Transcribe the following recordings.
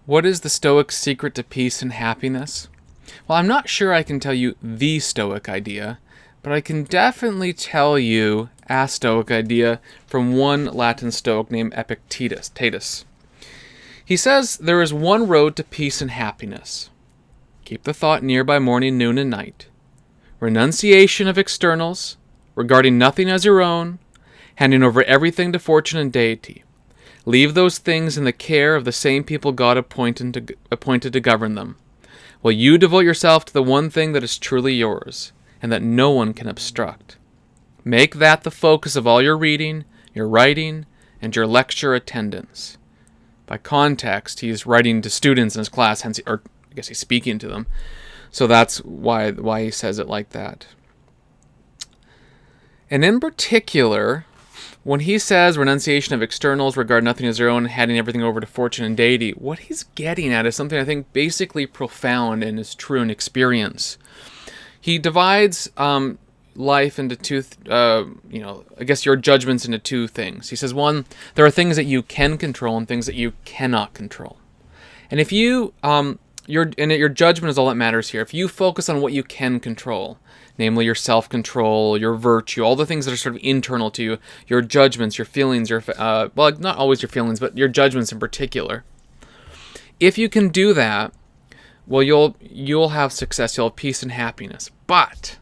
What is the Stoic's secret to peace and happiness? Well, I'm not sure I can tell you the Stoic idea, but I can definitely tell you a Stoic idea from one Latin Stoic named Epictetus. He says there is one road to peace and happiness. Keep the thought near by morning, noon, and night. Renunciation of externals, regarding nothing as your own, handing over everything to fortune and deity. Leave those things in the care of the same people God appointed to govern them, while you devote yourself to the one thing that is truly yours, and that no one can obstruct. Make that the focus of all your reading, your writing, and your lecture attendance. By context, he's writing to students in his class, hence, or I guess he's speaking to them. So that's why he says it like that. And in particular, when he says renunciation of externals, regard nothing as your own, handing everything over to fortune and deity, what he's getting at is something I think basically profound and is true in experience. He divides life into two, I guess your judgments into two things. He says, one, there are things that you can control and things that you cannot control. And if you, your judgment is all that matters here. If you focus on what you can control, namely your self-control, your virtue, all the things that are sort of internal to you, your judgments, your feelings, well, not always your feelings, but your judgments in particular. If you can do that, well, you'll have success, you'll have peace and happiness. But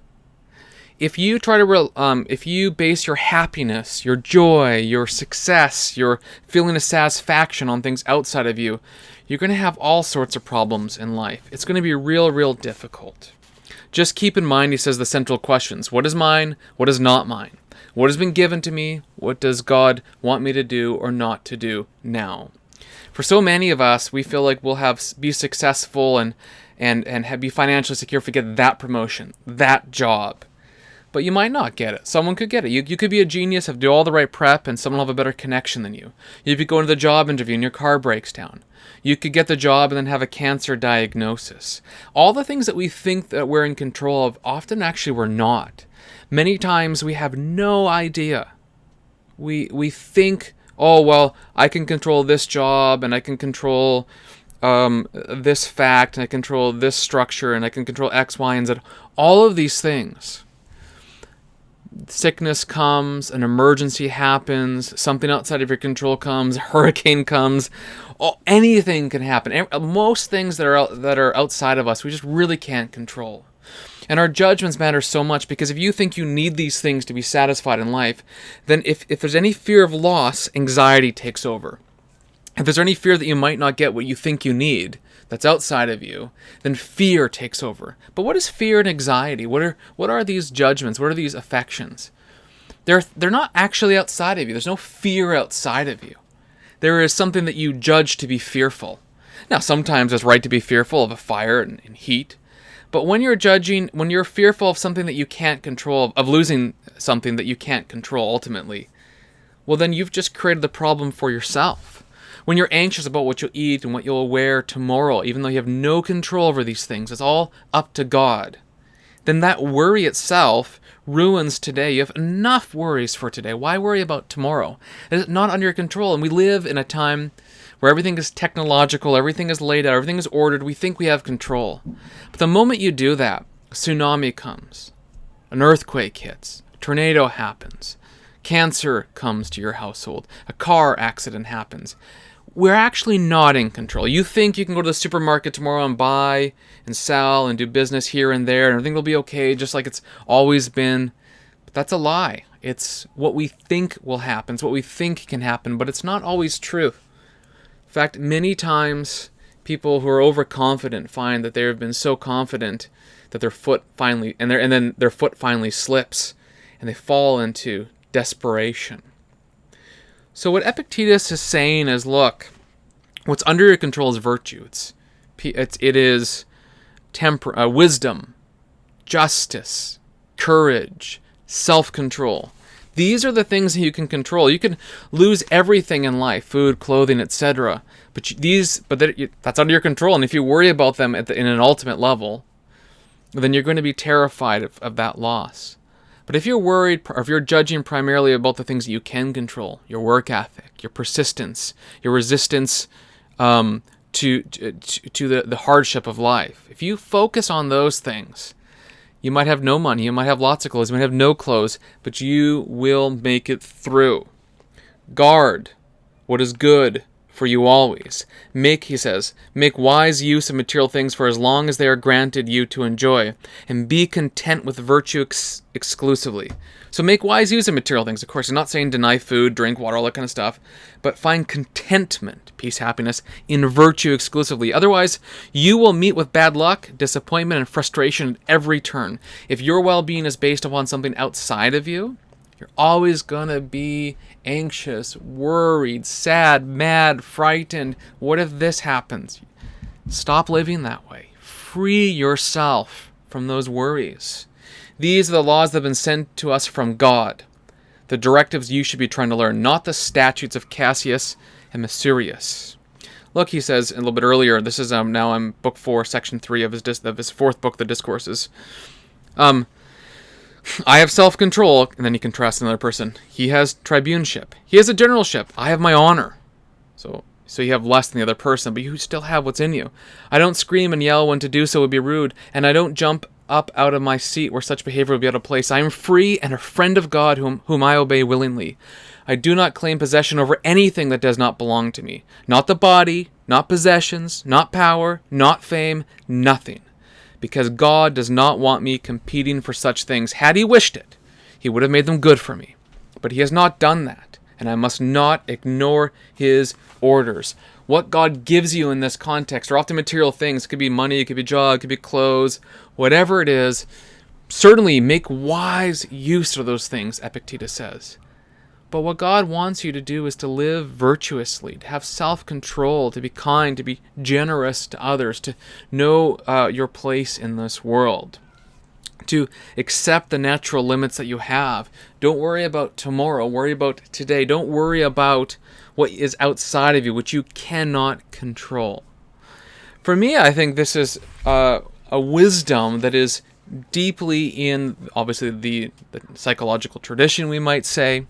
if you try to, if you base your happiness, your joy, your success, your feeling of satisfaction on things outside of you, you're going to have all sorts of problems in life. It's going to be real difficult. Just keep in mind, he says, the central questions. What is mine? What is not mine? What has been given to me? What does God want me to do or not to do now? For so many of us, we feel like we'll be successful and be financially secure if we get that promotion, that job. But you might not get it. Someone could get it. You could be a genius, do all the right prep, and someone will have a better connection than you. You could go into the job interview and your car breaks down. You could get the job and then have a cancer diagnosis. All the things that we think that we're in control of, often actually we're not. Many times we have no idea. We think, oh, well, I can control this job, and I can control this fact, and I control this structure, and I can control X, Y, and Z. All of these things. Sickness comes, an emergency happens, something outside of your control comes, a hurricane comes, anything can happen. Most things that are outside of us, we just really can't control. And our judgments matter so much, because if you think you need these things to be satisfied in life, then if there's any fear of loss, anxiety takes over. If there's any fear that you might not get what you think you need, that's outside of you, then fear takes over. But what is fear and anxiety? What are these judgments? What are these affections? They're not actually outside of you. There's no fear outside of you. There is something that you judge to be fearful. Now, sometimes it's right to be fearful of a fire and heat, but when you're fearful of something that you can't control, of losing something that you can't control ultimately, well, then you've just created the problem for yourself. When you're anxious about what you'll eat and what you'll wear tomorrow, even though you have no control over these things, it's all up to God, then that worry itself ruins today. You have enough worries for today. Why worry about tomorrow? It's not under your control, and we live in a time where everything is technological, everything is laid out, everything is ordered. We think we have control. But the moment you do that, a tsunami comes, an earthquake hits, a tornado happens, cancer comes to your household, a car accident happens. We're actually not in control. You think you can go to the supermarket tomorrow and buy and sell and do business here and there, and everything will be okay, just like it's always been. But that's a lie. It's what we think will happen. It's what we think can happen, but it's not always true. In fact, many times people who are overconfident find that they have been so confident that their foot finally slips, and they fall into desperation. So what Epictetus is saying is, look, what's under your control is virtue. It is wisdom, justice, courage, self-control. These are the things that you can control. You can lose everything in life, food, clothing, etc. But that's under your control. And if you worry about them in an ultimate level, then you're going to be terrified of that loss. But if you're worried, or if you're judging primarily about the things that you can control, your work ethic, your persistence, your resistance to the hardship of life. If you focus on those things, you might have no money, you might have lots of clothes, you might have no clothes, but you will make it through. Guard what is good for you always. He says, make wise use of material things for as long as they are granted you to enjoy, and be content with virtue exclusively. So make wise use of material things. Of course, I'm not saying deny food, drink, water, all that kind of stuff, but find contentment, peace, happiness in virtue exclusively. Otherwise, you will meet with bad luck, disappointment, and frustration at every turn. If your well-being is based upon something outside of you, you're always going to be anxious, worried, sad, mad, frightened. What if this happens? Stop living that way. Free yourself from those worries. These are the laws that have been sent to us from God, the directives you should be trying to learn, not the statutes of Cassius and Mesurius. Look, he says a little bit earlier, this is now in Book 4, Section 3 of his fourth book, the Discourses. I have self-control, and then he contrasts another person. He has tribuneship. He has a generalship. I have my honor. So you have less than the other person, but you still have what's in you. I don't scream and yell when to do so would be rude, and I don't jump up out of my seat where such behavior would be out of place. I am free and a friend of God whom I obey willingly. I do not claim possession over anything that does not belong to me. Not the body, not possessions, not power, not fame, nothing. Because God does not want me competing for such things. Had he wished it, he would have made them good for me. But he has not done that, and I must not ignore his orders. What God gives you in this context are often material things. It could be money, it could be job, it could be clothes, whatever it is. Certainly make wise use of those things, Epictetus says. But what God wants you to do is to live virtuously, to have self-control, to be kind, to be generous to others, to know your place in this world, to accept the natural limits that you have. Don't worry about tomorrow, worry about today. Don't worry about what is outside of you, which you cannot control. For me, I think this is a wisdom that is deeply in, obviously, the psychological tradition, we might say.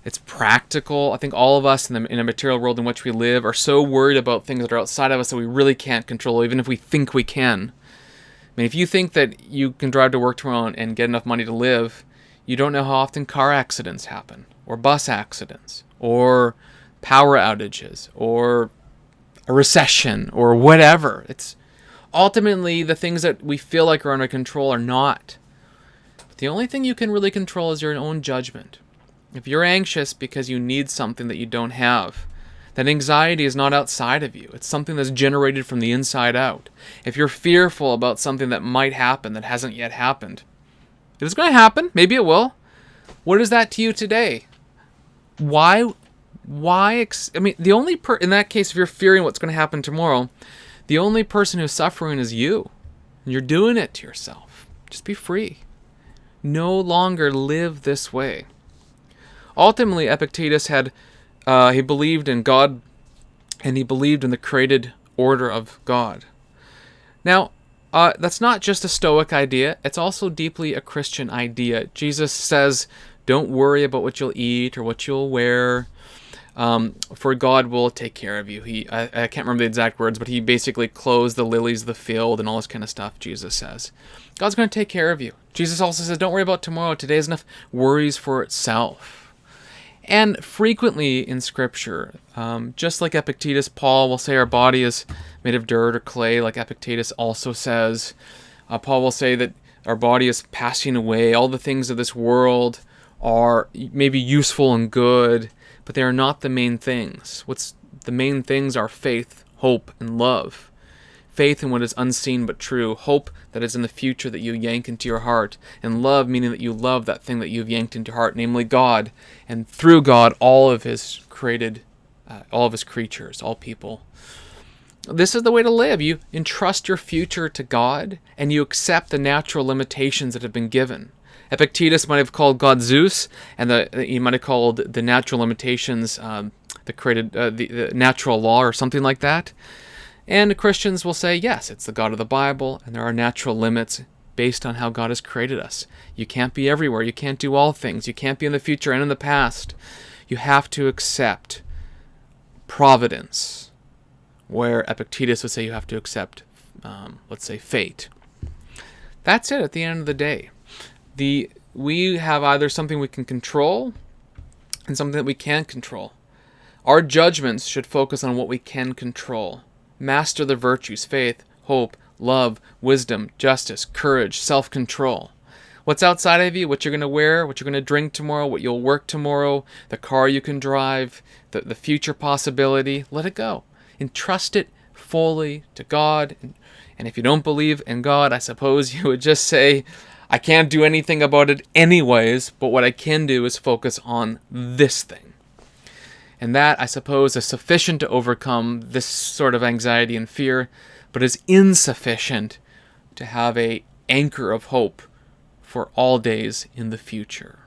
It's practical. I think all of us in a material world in which we live are so worried about things that are outside of us that we really can't control, even if we think we can. I mean, if you think that you can drive to work tomorrow and get enough money to live, you don't know how often car accidents happen, or bus accidents, or power outages, or a recession, or whatever. It's ultimately the things that we feel like are under control are not. But the only thing you can really control is your own judgment. If you're anxious because you need something that you don't have, then anxiety is not outside of you. It's something that's generated from the inside out. If you're fearful about something that might happen that hasn't yet happened, it's going to happen. Maybe it will. What is that to you today? Why? I mean, the only in that case, if you're fearing what's going to happen tomorrow, the only person who's suffering is you. And you're doing it to yourself. Just be free. No longer live this way. Ultimately, Epictetus he believed in God, and he believed in the created order of God. Now, that's not just a Stoic idea, it's also deeply a Christian idea. Jesus says, don't worry about what you'll eat or what you'll wear, for God will take care of you. I can't remember the exact words, but he basically clothes the lilies of the field and all this kind of stuff, Jesus says. God's going to take care of you. Jesus also says, don't worry about tomorrow. Today has enough worries for itself. And frequently in Scripture, just like Epictetus, Paul will say our body is made of dirt or clay, like Epictetus also says. Paul will say that our body is passing away. All the things of this world are maybe useful and good, but they are not the main things. The main things are faith, hope, and love. Faith in what is unseen but true. Hope that is in the future that you yank into your heart. And love, meaning that you love that thing that you've yanked into your heart, namely God. And through God, all of his created, all of his creatures, all people. This is the way to live. You entrust your future to God, and you accept the natural limitations that have been given. Epictetus might have called God Zeus, and he might have called the natural limitations the natural law or something like that. And Christians will say, yes, it's the God of the Bible, and there are natural limits based on how God has created us. You can't be everywhere. You can't do all things. You can't be in the future and in the past. You have to accept providence, where Epictetus would say you have to accept, let's say, fate. That's it at the end of the day. We have either something we can control and something that we can't control. Our judgments should focus on what we can control. Master the virtues: faith, hope, love, wisdom, justice, courage, self-control. What's outside of you, what you're going to wear, what you're going to drink tomorrow, what you'll work tomorrow, the car you can drive, the future possibility, let it go. Entrust it fully to God. And if you don't believe in God, I suppose you would just say, I can't do anything about it anyways, but what I can do is focus on this thing. And that, I suppose, is sufficient to overcome this sort of anxiety and fear, but is insufficient to have an anchor of hope for all days in the future.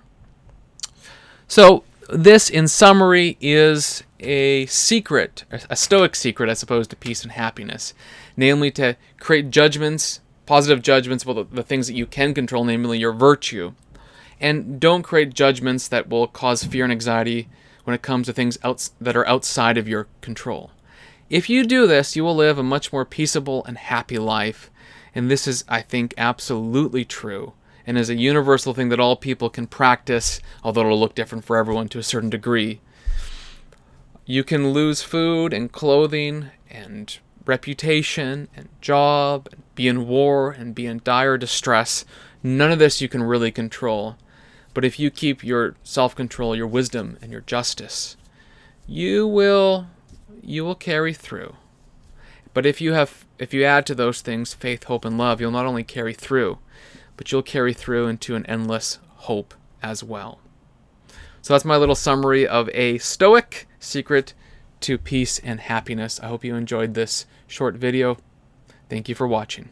So this, in summary, is a secret, a Stoic secret, I suppose, to peace and happiness. Namely, to create judgments, positive judgments about the things that you can control, namely your virtue. And don't create judgments that will cause fear and anxiety when it comes to things that are outside of your control. If you do this, you will live a much more peaceable and happy life. And this is, I think, absolutely true, and is a universal thing that all people can practice, although it'll look different for everyone to a certain degree. You can lose food and clothing and reputation and job, and be in war and be in dire distress. None of this you can really control. But if you keep your self-control, your wisdom, and your justice, you will carry through. But if you add to those things faith, hope, and love, you'll not only carry through, but you'll carry through into an endless hope as well. So that's my little summary of a Stoic secret to peace and happiness. I hope you enjoyed this short video. Thank you for watching.